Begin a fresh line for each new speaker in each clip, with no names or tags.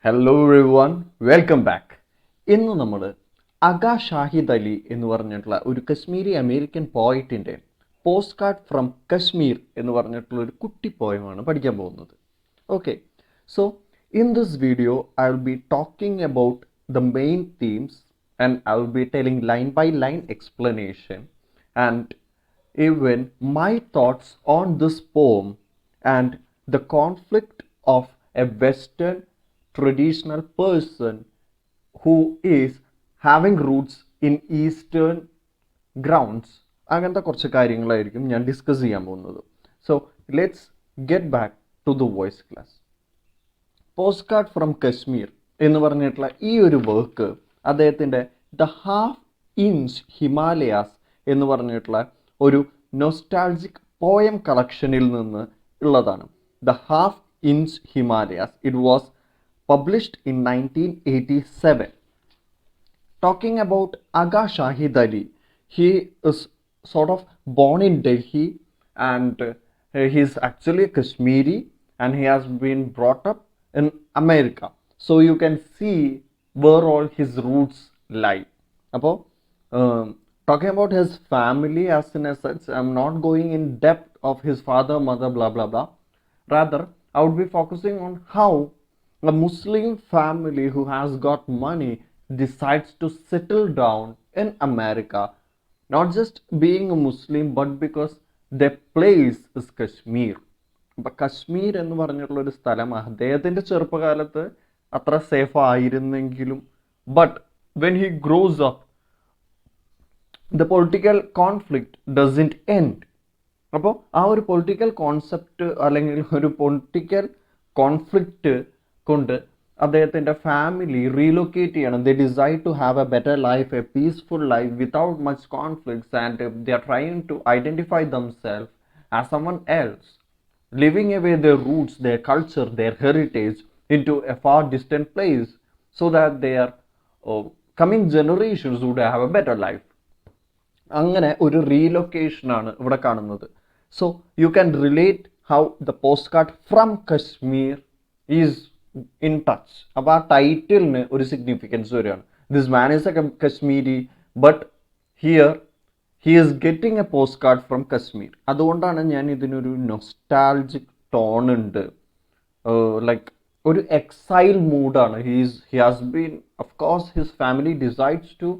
Hello everyone, welcome back. ഇന്ന് നമ്മൾ അഗ ഷാഹിദ് അലി എന്ന് പറഞ്ഞിട്ടുള്ള ഒരു കശ്മീരി അമേരിക്കൻ പോയിറ്റിൻ്റെ പോസ്റ്റ് കാർഡ് ഫ്രം കശ്മീർ എന്ന് പറഞ്ഞിട്ടുള്ള ഒരു കുട്ടി പോയമാണ് പഠിക്കാൻ പോകുന്നത്. Okay, so in this video I will be talking about the main themes and I will be telling line by line explanation and even my thoughts on this poem and the conflict of a Western traditional person who is having roots in Eastern grounds. അങ്ങനത്തെ കുറച്ച് കാര്യങ്ങളായിരിക്കും ഞാൻ discuss ചെയ്യാൻ പോകുന്നത്. So let's get back to the voice class. Post card from Kashmir എന്ന് പറഞ്ഞിട്ടുള്ള ഈ ഒരു വർക്ക് അദ്ദേഹത്തിൻ്റെ ദ ഹാഫ് ഇഞ്ച് ഹിമാലയാസ് എന്ന് പറഞ്ഞിട്ടുള്ള ഒരു നൊസ്റ്റാൾജിക് പോയം കളക്ഷനിൽ നിന്ന് ഉള്ളതാണ്. The half inch Himalayas. It was published in 1987. Talking about Agha Shahid Ali, he is sort of born in Delhi and he is actually Kashmiri and he has been brought up in America. So you can see where all his roots lie. Appo, talking about his family as in a sense, I'm not going in depth of his father, mother, blah, blah, blah. Rather, I would be focusing on how a Muslim family who has got money decides to settle down in America, not just being a Muslim but because their place is Kashmir. അപ്പം കശ്മീർ എന്ന് പറഞ്ഞിട്ടുള്ള ഒരു സ്ഥലം അദ്ദേഹത്തിൻ്റെ ചെറുപ്പകാലത്ത് അത്ര safe ആയിരുന്നെങ്കിലും but when he grows up the political conflict doesn't end. അപ്പോൾ ആ ഒരു പൊളിറ്റിക്കൽ കോൺസെപ്റ്റ് അല്ലെങ്കിൽ ഒരു പൊളിറ്റിക്കൽ കോൺഫ്ലിക്റ്റ് കൊണ്ട് അദ്ദേഹത്തിൻ്റെ ഫാമിലി റീലൊക്കേറ്റ് ചെയ്യണം. They decide to have a better life, a peaceful life without much conflicts and they are trying to identify themselves as someone else, living away their roots, their culture, their heritage into a far distant place so that their coming generations would have a better life. അങ്ങനെ ഒരു റീലൊക്കേഷനാണ് ഇവിടെ കാണുന്നത്. So you can relate how the post card from Kashmir is in touch. അപ്പോൾ ആ ടൈറ്റിലിന് ഒരു significance വരികയാണ്. This man is a Kashmiri but here he is getting a post card from Kashmir. അതുകൊണ്ടാണ് ഞാൻ ഇതിനൊരു നൊസ്റ്റാൾജിക് ടോൺ ഉണ്ട്, ലൈക്ക് ഒരു എക്സൈൽ മൂഡാണ്. He has been, of course his family decides to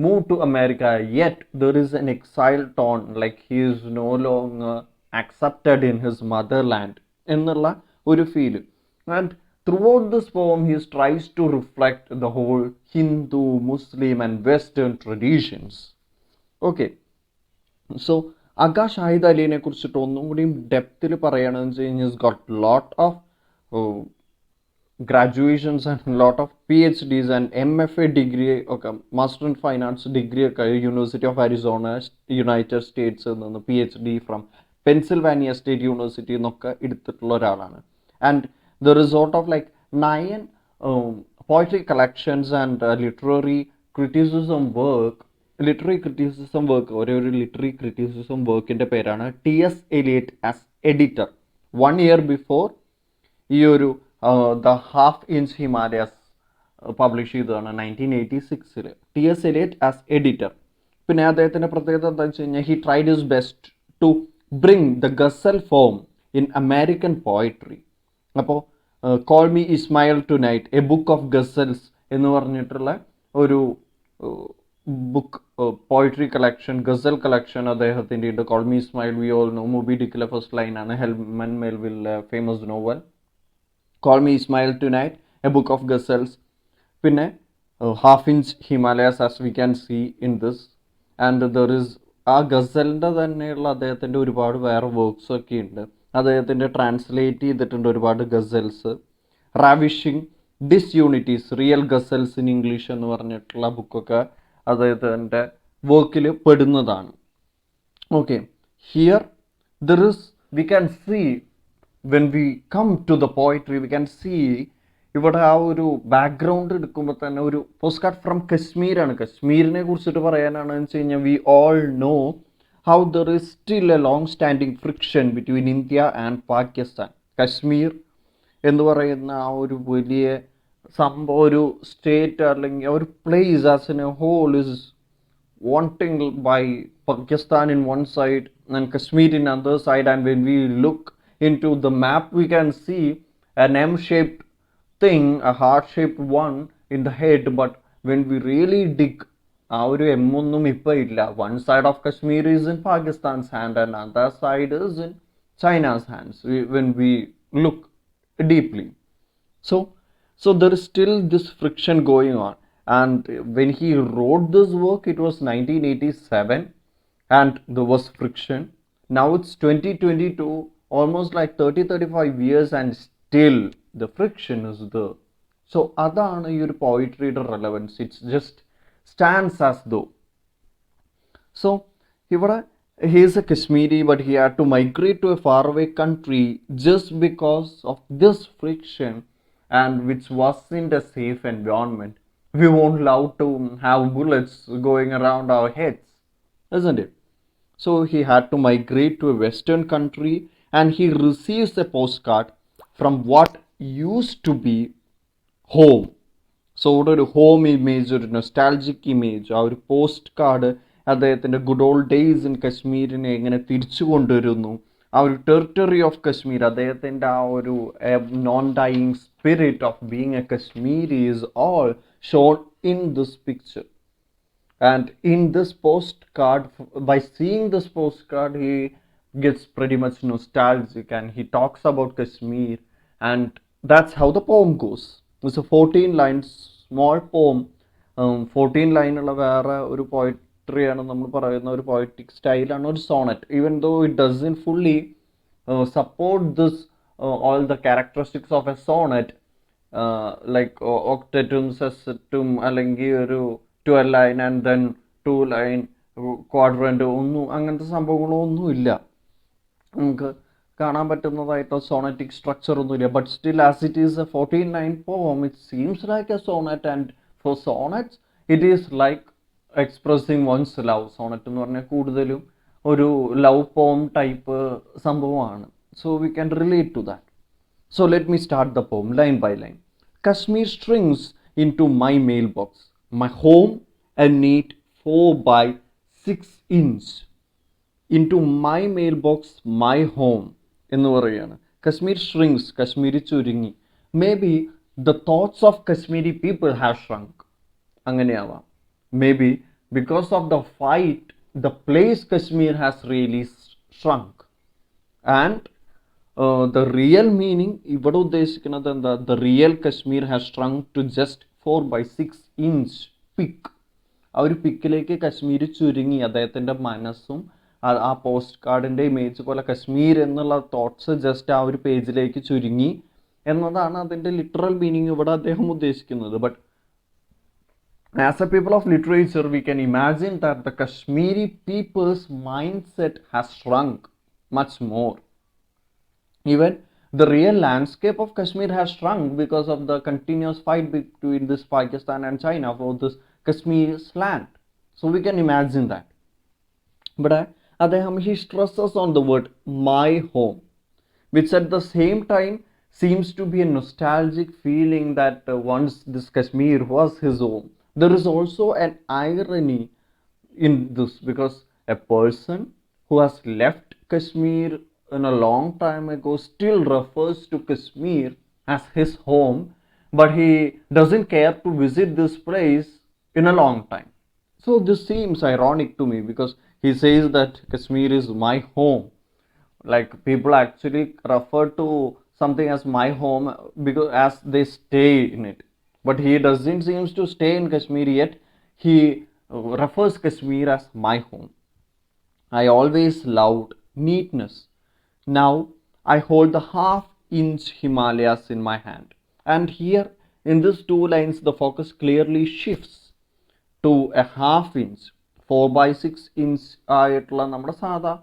move to America, yet there is an exile tone, like he is no longer accepted in his motherland എന്നുള്ള ഒരു feel. And throughout this poem he tries to reflect the whole Hindu, Muslim and Western traditions. Okay, so Agha Shahid അലിനെ കുറിച്ചിട്ട് ഒന്നും കൂടി ഡെപ്തിൽ പറയുകയാണെന്ന് വെച്ച് കഴിഞ്ഞാൽ he's got lot of graduations and lot of PhDs and MFA degree, okay, Master in Finance degree ഒക്കെ University of Arizona, United States നിന്ന് PhD from Pennsylvania State University എന്നൊക്കെ എടുത്തിട്ടുള്ള ഒരാളാണ്. And the result of like 9 poetry collections and literary criticism work, ഒരേ ഒരു literary criticism വർക്കിൻ്റെ പേരാണ് T.S. Eliot as editor. 1 year before ഈ ഒരു the half inch Himalayas publish ചെയ്തതാണ് 1986. T.S. Eliot as editor. പിന്നെ അദ്ദേഹത്തിൻ്റെ പ്രത്യേകത എന്താണെന്ന് വെച്ച് കഴിഞ്ഞാൽ he tried his best to bring the ghazal form in American poetry. അപ്പോൾ call me Ishmael tonight, a book of ghazals എന്ന് പറഞ്ഞിട്ടുള്ള ഒരു book, poetry collection, ghazal collection അദ്ദേഹത്തിൻ്റെ ഉണ്ട്. Call me Ishmael we all know, Moby ഡിക്കിലെ ഫസ്റ്റ് ലൈനാണ്, Herman Melville famous novel. Call me Ishmael tonight, a book of ghazals. പിന്നെ half inch Himalayas as we can see in this. And there is ആ ഗസലിൻ്റെ തന്നെയുള്ള അദ്ദേഹത്തിൻ്റെ ഒരുപാട് വേറെ works ഒക്കെ ഉണ്ട്. അദ്ദേഹത്തിൻ്റെ ട്രാൻസ്ലേറ്റ് ചെയ്തിട്ടുണ്ട് ഒരുപാട് ghazals. Ravishing disunities, real ghazals in English എന്ന് പറഞ്ഞിട്ടുള്ള ബുക്കൊക്കെ അദ്ദേഹത്തിൻ്റെ വർക്കിൽ പെടുന്നതാണ്. Okay, here there is, we can see when we come to the poetry, we can see ഇവിടെ ആ ഒരു ബാക്ക്ഗ്രൗണ്ട് എടുക്കുമ്പോൾ തന്നെ ഒരു പോസ്റ്റ് കാർഡ് ഫ്രം കശ്മീരാണ്. കശ്മീരിനെ കുറിച്ചിട്ട് പറയാനാണെന്ന് വെച്ച് കഴിഞ്ഞാൽ V all know how there is still A long standing friction between India and Pakistan. Kashmir എന്ന് പറയുന്ന ആ ഒരു വലിയ സംഭവം ഒരു സ്റ്റേറ്റ് അല്ലെങ്കിൽ ഒരു place as an a whole is wanting by Pakistan in one side and Kashmir in other side, and when we look into the map we can see an M-shaped thing, a heart-shaped one in the head, but when we really dig, ആ ഒരു M ഒന്നും ഇപ്പം ഇല്ല. One side of Kashmir is in Pakistan's hand and other side is in China's hands when we look deeply. So there is still this friction going on, and when he wrote this work it was 1987 and there was friction. Now it's 2022, almost like 30-35 years, and still the friction is there. So അതാണ് ഈ ഒരു പോയിട്രിയുടെ relevance. It's just stands as though. So ഇവിടെ he is a Kashmiri, but he had to migrate to a faraway country just because of this friction, and which wasn't a safe environment. We won't love to have bullets going around our heads, isn't it? So he had to migrate to a western country, and he receives a postcard from what used to be home. So ഇവിടെ ഒരു home image, ഒരു nostalgic image, ആ ഒരു post card അദ്ദേഹത്തിൻ്റെ good old days in കശ്മീരിനെ എങ്ങനെ തിരിച്ചു കൊണ്ടുവരുന്നു, ആ ഒരു ടെറിട്ടറി ഓഫ് കശ്മീർ, അദ്ദേഹത്തിൻ്റെ ആ ഒരു non dying spirit of being a Kashmiri is all shown in this picture. And in this postcard, by seeing this postcard, he gets pretty much nostalgic and he talks about Kashmir, and that's how the poem goes. It's a 14 lines small poem. 14 ലൈനുള്ള വേറെ ഒരു പോയിട്രിയാണ് നമ്മൾ പറയുന്ന ഒരു poetic സ്റ്റൈലാണ് ഒരു sonnet. Even though it doesn't fully support this all the characteristics of a sonnet, like ഒക്ടറ്റും സെസറ്റും അല്ലെങ്കിൽ ഒരു 12 line and then 2 line quadrant ഒന്നും അങ്ങനത്തെ സംഭവങ്ങളൊന്നും ഇല്ല നമുക്ക് കാണാൻ പറ്റുന്നതായിട്ട് സോണറ്റിക് സ്ട്രക്ചർ ഒന്നുമില്ല. But still as it is a 14 line poem it seems like a sonnet, and for sonnets it is like expressing one's love. Sonnet എന്ന് പറഞ്ഞാൽ കൂടുതലും ഒരു ലവ് പോം ടൈപ്പ് സംഭവമാണ്. So we can relate to that. So let me start the poem line by line. Kashmir strings into my mailbox. My home, a neat 4 by 6 inch. Into my mailbox, my home. എന്ന് പറയുകയാണ്. Kashmir strings, Kashmiri ചുരുങ്ങി. Maybe the thoughts of Kashmiri people have shrunk. അങ്ങനെയാവാം. Maybe because of the fight, the place Kashmir has really shrunk. And the real meaning ഇവിടെ ഉദ്ദേശിക്കുന്നത് എന്താ, the real Kashmir has shrunk to just 4 by 6 inch pick. ആ ഒരു പിക്കിലേക്ക് കശ്മീർ ചുരുങ്ങി. അദ്ദേഹത്തിൻ്റെ മനസ്സും ആ post കാർഡിൻ്റെ ഇമേജ് പോലെ കശ്മീർ എന്നുള്ള തോട്ട്സ് ജസ്റ്റ് ആ ഒരു പേജിലേക്ക് ചുരുങ്ങി എന്നതാണ് അതിൻ്റെ ലിറ്ററൽ മീനിങ് ഇവിടെ അദ്ദേഹം ഉദ്ദേശിക്കുന്നത്. But as a people of literature we can imagine that the Kashmiri people's mindset has shrunk much more. Even the real landscape of Kashmir has shrunk because of the continuous fight between this Pakistan and China for this Kashmir's land. So we can imagine that. But he stresses on the word my home, which at the same time seems to be a nostalgic feeling that once this Kashmir was his home. There is also an irony in this, because a person who has left Kashmir in a long time ago still refers to Kashmir as his home, but he doesn't care to visit this place in a long time. So this seems ironic to me, because he says that Kashmir is my home, like people actually refer to something as my home because as they stay in it, but he doesn't seems to stay in Kashmir, yet he refers Kashmir as my home. I always loved neatness. Now I hold the half-inch Himalayas in my hand. And here in these 2 lines the focus clearly shifts to a half-inch. 4 by 6 inch ആയിട്ടുള്ള നമ്മുടെ സാധാ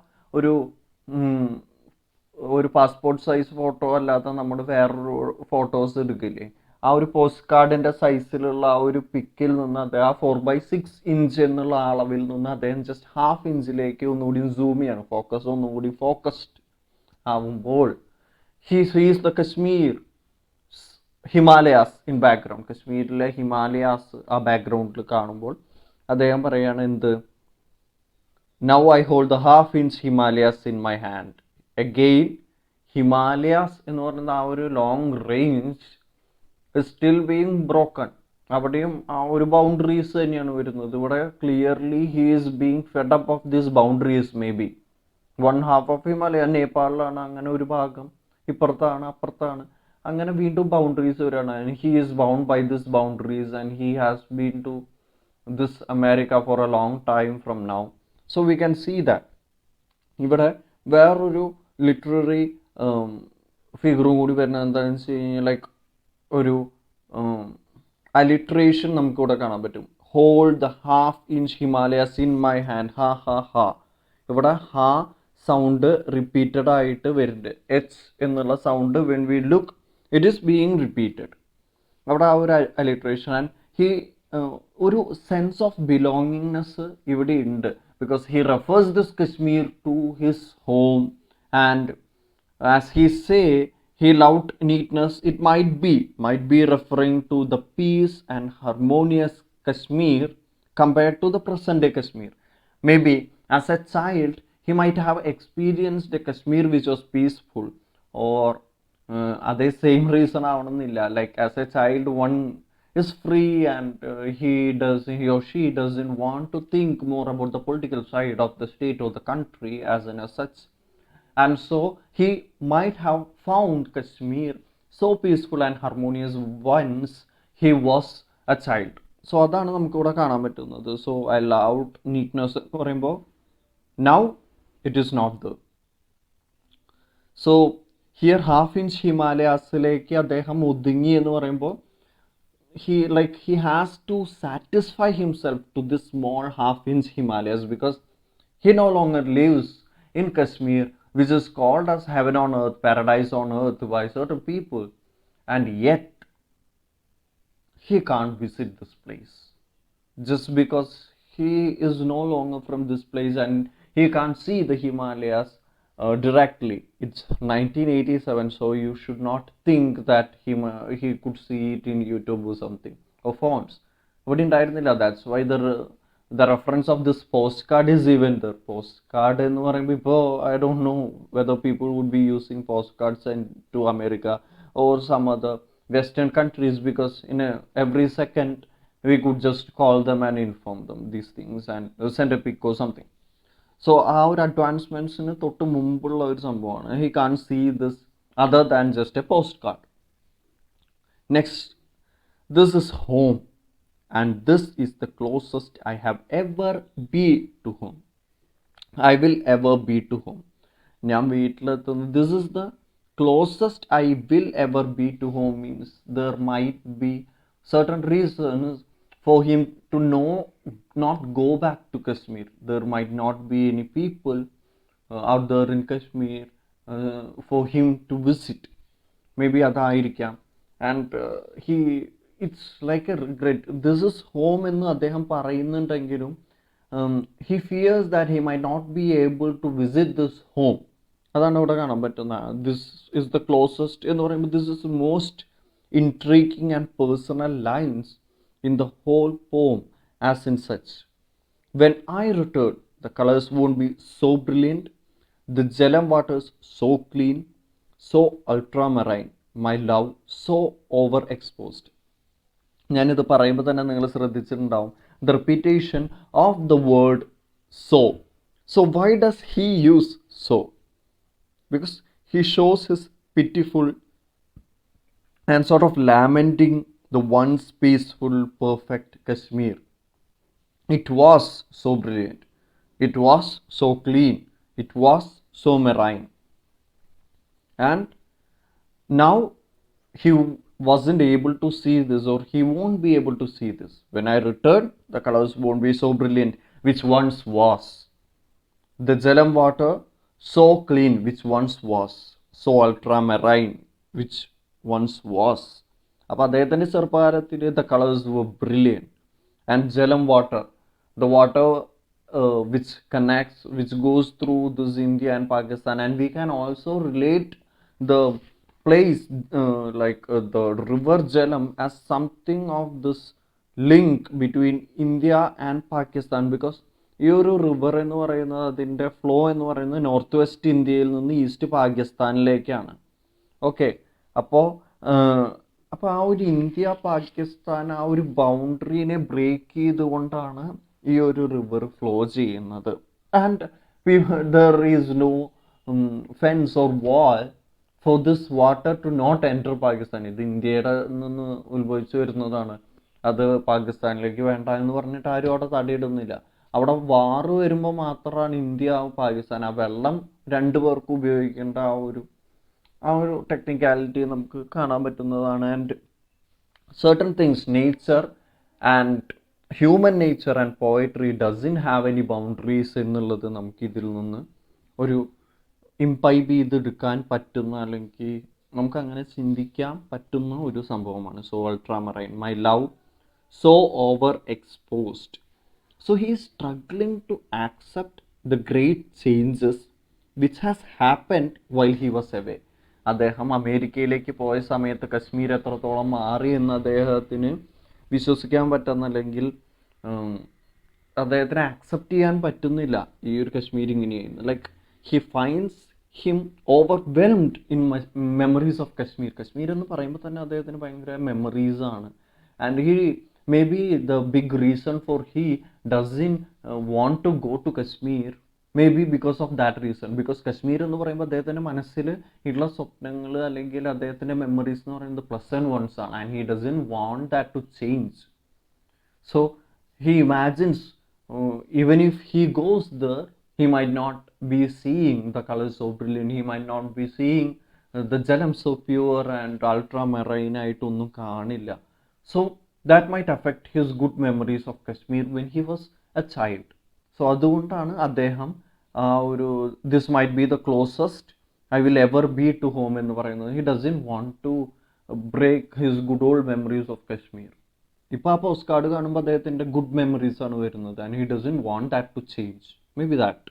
ഒരു passport size photo അല്ലാത്ത നമ്മൾ വേറൊരു photos എടുക്കില്ലേ, ആ ഒരു post കാർഡിൻ്റെ സൈസിലുള്ള ആ ഒരു പിക്കിൽ നിന്ന് അദ്ദേഹം ആ 4 by 6 inch എന്നുള്ള അളവിൽ നിന്ന് അദ്ദേഹം ജസ്റ്റ് ഹാഫ് ഇഞ്ചിലേക്ക് ഒന്നുകൂടി സൂം ചെയ്യാണ്. ഫോക്കസ് ഒന്നുകൂടി ഫോക്കസ്ഡ് ആവുമ്പോൾ he sees the Kashmir Himalayas in background, കശ്മീരിലെ ഹിമാലയാസ് ആ ബാക്ക്ഗ്രൗണ്ടിൽ കാണുമ്പോൾ അദ്ദേഹം പറയാണ് എന്ത്, now I hold the half inch Himalayas in my hand. Again Himalayas എന്ന് പറയുന്ന ആ ഒരു long range still being broken. അവിടെയും ആ ഒരു ബൗണ്ടറീസ് തന്നെയാണ് വരുന്നത്. ഇവിടെ clearly he is being fed up of this boundaries. May be one half of Himalaya നേപ്പാളിലാണ്, അങ്ങനെ ഒരു ഭാഗം ഇപ്പുറത്താണ് അപ്പുറത്താണ്, അങ്ങനെ വീണ്ടും ബൗണ്ടറീസ് വരികയാണ്. He is bound by this boundaries and he has been to this America for a long time from now. So we can see that ഇവിടെ വേറൊരു ലിറ്റററി ഫിഗറും കൂടി വരുന്നത് എന്താണെന്ന് വെച്ച് കഴിഞ്ഞാൽ ലൈക്ക് ഒരു അലിട്രേഷൻ നമുക്കിവിടെ കാണാൻ പറ്റും. Hold the half inch Himalayas in my hand. ഹാ ഹാ ഹാ. ഇവിടെ ഹാ സൗണ്ട് റിപ്പീറ്റഡ് ആയിട്ട് വരുന്നുണ്ട്. എച്ച് എന്നുള്ള sound when we look it is being repeated. അവിടെ ആ ഒരു അലിട്രേഷൻ ആൻഡ് ഹി ഒരു സെൻസ് ഓഫ് ബിലോങ്ങിങ്നെസ് ഇവിടെ ഉണ്ട്. Because he refers this Kashmir to his home and as he say he loved neatness. It might be referring to the peace and harmonious Kashmir compared to the present day Kashmir. Maybe as a child he might have experienced a Kashmir which was peaceful, or അതേ same reason ആവണമെന്നില്ല. Like as A child one is free and he or she doesn't want to think more about the political side of the state or the country as in a such. And so he might have found Kashmir so peaceful and harmonious once he was a child. So അതാണ് നമുക്കിവിടെ കാണാൻ പറ്റുന്നത്. So I loved neatness എന്ന് പറയുമ്പോൾ now it is not the. So here half inch ഹിമാലയാസിലേക്ക് അദ്ദേഹം ഒതുങ്ങി എന്ന് പറയുമ്പോൾ he has to satisfy himself to this small half inch Himalayas, because he no longer lives in Kashmir, which is called as heaven on earth, paradise on earth by certain people, and yet he can't visit this place just because he is no longer from this place and he can't see the Himalayas directly. It's 1987, so you should not think that he could see it in YouTube or something or phones. But ഉണ്ടായിരുന്നില്ല. That's why the reference of this postcard is even there. Postcard എന്ന് പറയുമ്പോൾ ഇപ്പോൾ I don't know whether people would be using postcards to America or some other Western countries, because in every second we could just call them and inform them these things and send a pic or something. So ആ ഒരു അഡ്വാൻസ്മെൻറ്റ്സിന് തൊട്ട് മുമ്പുള്ള ഒരു സംഭവമാണ്. He can't see this other than just a post card. Next, this is home and this is the closest I have ever be to home. I will ever be to home. ഞാൻ വീട്ടിലെത്തുന്നത്, this is the closest I will ever be to home means there might be certain reasons for him to not go back to Kashmir. There might not be any people out there in Kashmir for him to visit. Maybe അതായിരിക്കാം. And it's like a regret. This is home എന്ന് അദ്ദേഹം പറയുന്നുണ്ടെങ്കിലും he fears that he might not be able to visit this home. അതാണ് ഇവിടെ കാണാൻ പറ്റുന്നത്. This is the closest എന്ന് പറയുമ്പോൾ this is the most intriguing and personal lines in the whole poem as in such. When I return, the colors won't be so brilliant, the Jhelum waters so clean, so ultramarine, my love so overexposed. ഞാനിത് പറയുമ്പോൾ തന്നെ നിങ്ങൾ ശ്രദ്ധിച്ചിട്ടുണ്ടാവും the repetition of the word so. So why does he use so? Because he shows his pitiful and sort of lamenting the once peaceful, perfect Kashmir. It was so brilliant, it was so clean, it was so marine, and now he wasn't able to see this, or he won't be able to see this. When I return, the colors won't be so brilliant, which once was. The Jhelum water so clean, which once was. So ultramarine, which once was. അപ്പോൾ അദ്ദേഹത്തിൻ്റെ ചെറുപ്പകാലത്തിൽ the colors were brilliant. And Jhelum water, the water which connects, which goes through this India and Pakistan, and we can also relate the place the river Jalam as something of this link between India and Pakistan, because ഈ ഒരു river എന്ന് പറയുന്നത് അതിൻ്റെ flow എന്ന് പറയുന്നത് north west ഇന്ത്യയിൽ നിന്ന് east പാകിസ്ഥാനിലേക്കാണ്. Okay, അപ്പോൾ അപ്പോൾ ആ ഒരു ഇന്ത്യ പാകിസ്ഥാൻ ആ ഒരു ബൗണ്ടറിനെ ബ്രേക്ക് ചെയ്തുകൊണ്ടാണ് ഈ ഒരു റിവർ ഫ്ലോ ചെയ്യുന്നത്. And there is no fence or wall for this water to not enter Pakistan. ഇത് ഇന്ത്യയുടെ നിന്ന് ഉത്ഭവിച്ചു വരുന്നതാണ്, അത് പാകിസ്ഥാനിലേക്ക് വേണ്ട എന്ന് പറഞ്ഞിട്ട് ആരും അവിടെ തടയിടുന്നില്ല. അവിടെ വാറ് വരുമ്പോൾ മാത്രമാണ് ഇന്ത്യ പാകിസ്ഥാൻ ആ വെള്ളം രണ്ടു പേർക്കും ഉപയോഗിക്കേണ്ട ആ ഒരു ടെക്നിക്കാലിറ്റി നമുക്ക് കാണാൻ പറ്റുന്നതാണ്. And certain things, nature and human nature and poetry doesn't have any boundaries എന്നുള്ളത് നമുക്ക് ഇതിൽ നിന്ന് ഒരു ഇംപൈബ് ചെയ്തെടുക്കാൻ പറ്റുന്ന, അല്ലെങ്കിൽ നമുക്ക് അങ്ങനെ ചിന്തിക്കാൻ പറ്റുന്ന ഒരു സംഭവമാണ്. So ultramarine, my love so over exposed. So he is struggling to accept the great changes which has happened while he was away. അദ്ദേഹം അമേരിക്കയിലേക്ക് പോയ സമയത്ത് കശ്മീർ എത്രത്തോളം മാറി എന്ന് അദ്ദേഹത്തിന് വിശ്വസിക്കാൻ പറ്റുന്ന, അല്ലെങ്കിൽ അദ്ദേഹത്തിന് ആക്സെപ്റ്റ് ചെയ്യാൻ പറ്റുന്നില്ല ഈ ഒരു കശ്മീർ ഇങ്ങനെയായിരുന്നു. Like he finds him overwhelmed in memories of Kashmir. Kashmir എന്ന് പറയുമ്പോൾ തന്നെ അദ്ദേഹത്തിന് ഭയങ്കര മെമ്മറീസാണ്. And he may be the big reason for he doesn't want to go to Kashmir, may be because of that reason. Because Kashmir എന്ന് പറയുമ്പോൾ അദ്ദേഹത്തിൻ്റെ മനസ്സിൽ ഉള്ള സ്വപ്നങ്ങൾ അല്ലെങ്കിൽ അദ്ദേഹത്തിൻ്റെ മെമ്മറീസ് എന്ന് പറയുന്നത് പ്ലസ് ആൻഡ് വൺസ് ആണ്. And he doesn't want that to change. So he imagines even if he goes there, he might not be seeing the colors so brilliant, he might not be seeing the jalam so pure and ultramarine ആയിട്ടൊന്നും കാണില്ല. So that might affect his good memories of Kashmir when he was a child. So അതുകൊണ്ടാണ് അദ്ദേഹം ആ ഒരു this might be the closest I will ever be to home എന്ന് പറയുന്നത്. He doesn't want to break his good old memories of Kashmir. ഇപ്പോൾ ആ post card കാണുമ്പോൾ അദ്ദേഹത്തിൻ്റെ ഗുഡ് മെമ്മറീസ് ആണ് വരുന്നത്. And he doesn't want that to change. Maybe that.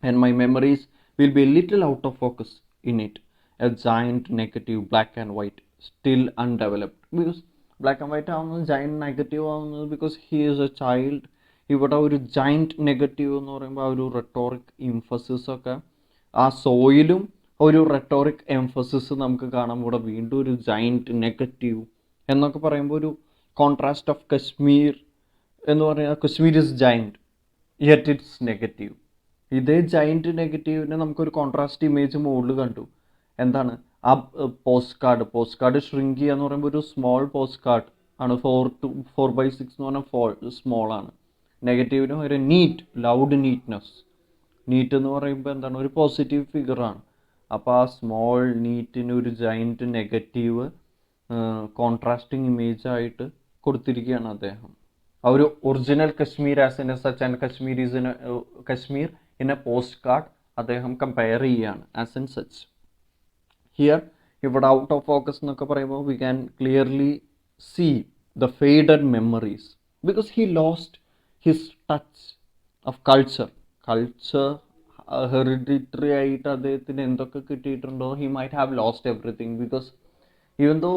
And my memories will be a little out of focus in it. A giant negative, black and white, still undeveloped. Because black and white ആവുന്നത് giant negative ആവുന്നത് because he is a child. ഇവിടെ ഒരു giant negative എന്ന് പറയുമ്പോൾ ആ ഒരു റെട്ടോറിക് emphasis ഒക്കെ, ആ സോയിലും ഒരു റെട്ടോറിക് എംഫസിസ് നമുക്ക് കാണാം. ഇവിടെ വീണ്ടും ഒരു giant negative എന്നൊക്കെ പറയുമ്പോൾ ഒരു കോൺട്രാസ്റ്റ് ഓഫ് കശ്മീർ എന്ന് പറയുന്നത്, Kashmir is giant yet it's negative. ഇതേ ജൈൻറ്റ് നെഗറ്റീവിനെ നമുക്കൊരു കോൺട്രാസ്റ്റ് ഇമേജ് മുകളിൽ കണ്ടു. എന്താണ് ആ പോസ്റ്റ് കാർഡ് ഷ്രിങ്ക് ചെയ്യുക എന്ന് പറയുമ്പോൾ ഒരു സ്മോൾ പോസ്റ്റ് കാർഡ് ആണ്. 4x6 എന്ന് പറഞ്ഞാൽ സ്മോൾ ആണ്. നെഗറ്റീവിന് ഒരു നീറ്റ്, ലൗഡ് നീറ്റ്നെസ്. നീറ്റ് എന്ന് പറയുമ്പോൾ എന്താണ്, ഒരു പോസിറ്റീവ് ഫിഗറാണ്. അപ്പോൾ ആ സ്മോൾ നീറ്റിന് ഒരു ജൈൻറ്റ് നെഗറ്റീവ് കോൺട്രാസ്റ്റിംഗ് ഇമേജ് ആയിട്ട് കൊടുത്തിരിക്കുകയാണ് അദ്ദേഹം. ആ ഒരു original Kashmir as in such and Kashmir is in Kashmir in a postcard അദ്ദേഹം കമ്പയർ ചെയ്യുകയാണ് ആസ് ഇൻ സച്ച്. ഹിയർ ഇവിടെ ഔട്ട് ഓഫ് ഫോക്കസ് എന്നൊക്കെ പറയുമ്പോൾ we can clearly see the faded memories because he lost his touch of culture. Hereditary ആയിട്ട് അദ്ദേഹത്തിന് എന്തൊക്കെ കിട്ടിയിട്ടുണ്ടോ, he might have lost everything. Because even though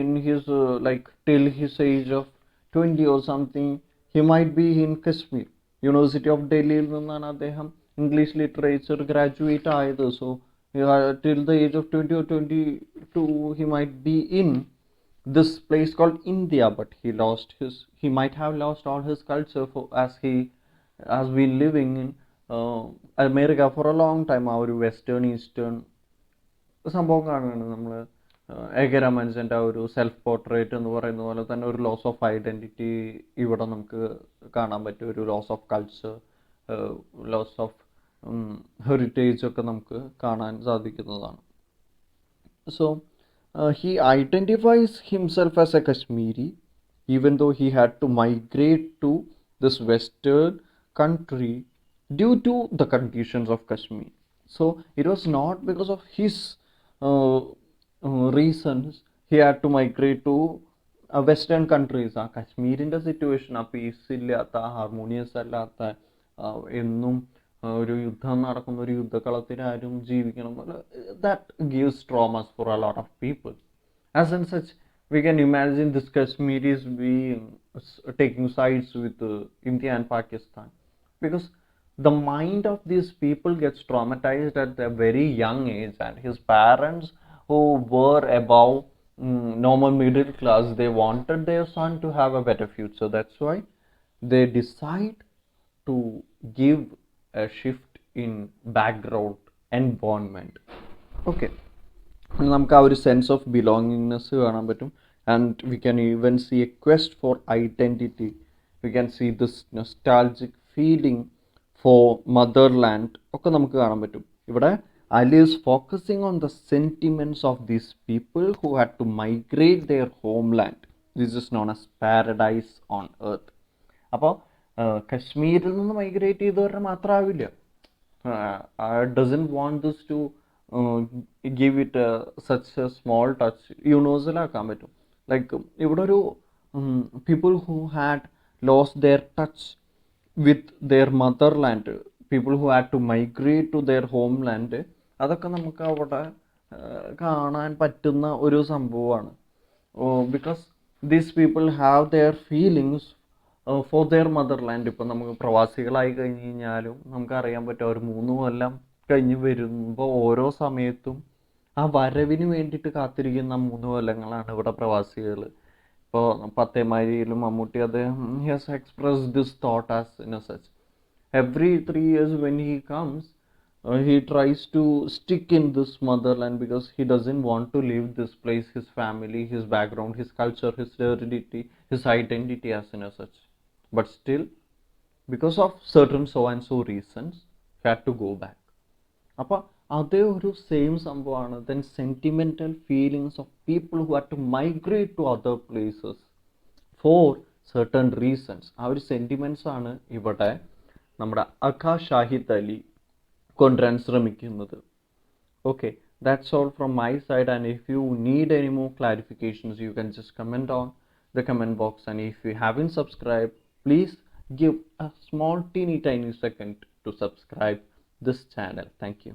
in his till his age of 20 or something, he might be in Kashmir. University of ഡൽഹിയിൽ നിന്നാണ് അദ്ദേഹം English literature graduate ആയത്. So till the age of 20 or 22 he might be in this place called India, but he might have lost all his culture as he has been living in America for a long time. ആ ഒരു western eastern സംഭവം കാണുകയാണ് നമ്മൾ. ഏകരാമൻസിൻ്റെ ആ ഒരു self portrait എന്ന് പറയുന്ന പോലെ തന്നെ ഒരു ലോസ് ഓഫ് ഐഡൻറ്റിറ്റി ഇവിടെ നമുക്ക് കാണാൻ പറ്റും. ഒരു loss of culture, loss of heritage ഒക്കെ നമുക്ക് കാണാൻ സാധിക്കുന്നതാണ്. So he identifies himself as a Kashmiri even though he had to migrate to this western country due to the conditions of Kashmir. So it was not because of his reasons he had to migrate to western countries. ആ കശ്മീരിൻ്റെ situation, ആ peace ഇല്ലാത്ത, harmonious അല്ലാത്ത, എന്നും ഒരു യുദ്ധം നടക്കുന്ന ഒരു യുദ്ധകളത്തിൽ ആരും ജീവിക്കണം, that gives traumas for a lot of people. As in such, we can imagine this Kashmiris being taking sides with India and Pakistan, because the mind of these people gets traumatized at a very young age, and his parents, who were above normal middle class, they wanted their son to have a better future. That's why they decide to give a shift in background environment. Okay, നമുക്ക് ആ ഒരു sense of belongingness കാണാൻ പറ്റും. And we can even see a quest for identity. We can see this nostalgic feeling for motherland ഒക്കെ നമുക്ക് കാണാൻ പറ്റും. ഇവിടെ Ali is focusing on the sentiments of these people who had to migrate their home land. This is known as paradise on earth. അപ്പോൾ കശ്മീരിൽ നിന്ന് migrate ചെയ്തവരുടെ മാത്രമാവില്ല. Doesn't want this to give it such a small touch. Universal ആക്കാൻ പറ്റും. ലൈക്ക് ഇവിടെ ഒരു people who had lost their touch with their motherland, people who had to migrate to their home land, അതൊക്കെ നമുക്ക് അവിടെ കാണാൻ പറ്റുന്ന ഒരു സംഭവമാണ്. Because these people have their feelings for their motherland. ഇപ്പം നമുക്ക് പ്രവാസികളായി കഴിഞ്ഞ് കഴിഞ്ഞാലും നമുക്കറിയാൻ പറ്റും, ഒരു 3 കൊല്ലം കഴിഞ്ഞ് വരുമ്പോൾ ഓരോ സമയത്തും ആ വരവിന് വേണ്ടിയിട്ട് കാത്തിരിക്കുന്ന 3 കൊല്ലങ്ങളാണ് ഇവിടെ പ്രവാസികൾ. ഇപ്പോൾ പത്തേമാരിയിലും മമ്മൂട്ടി അദ്ദേഹം he has express this thought as in A such. Every 3 years when he comes, he tries to stick in this motherland because he doesn't want to leave this place, his family, his background, his culture, his heredity, his identity as in a such. But still, because of certain so and so reasons, he had to go back. അപ്പോൾ അതേ ഒരു same സംഭവമാണ് then sentimental feelings of people who had to migrate to other places for certain reasons. ആ ഒരു sentiments ആണ് ഇവിടെ നമ്മുടെ അഘ ഷാഹിദ് അലി കൊണ്ടുവരാൻ ശ്രമിക്കുന്നത്. Okay, that's all from my side, and if you need any more clarifications, you can just comment on the comment box, and if you haven't subscribed, please give a small teeny tiny second to subscribe this channel. Thank you.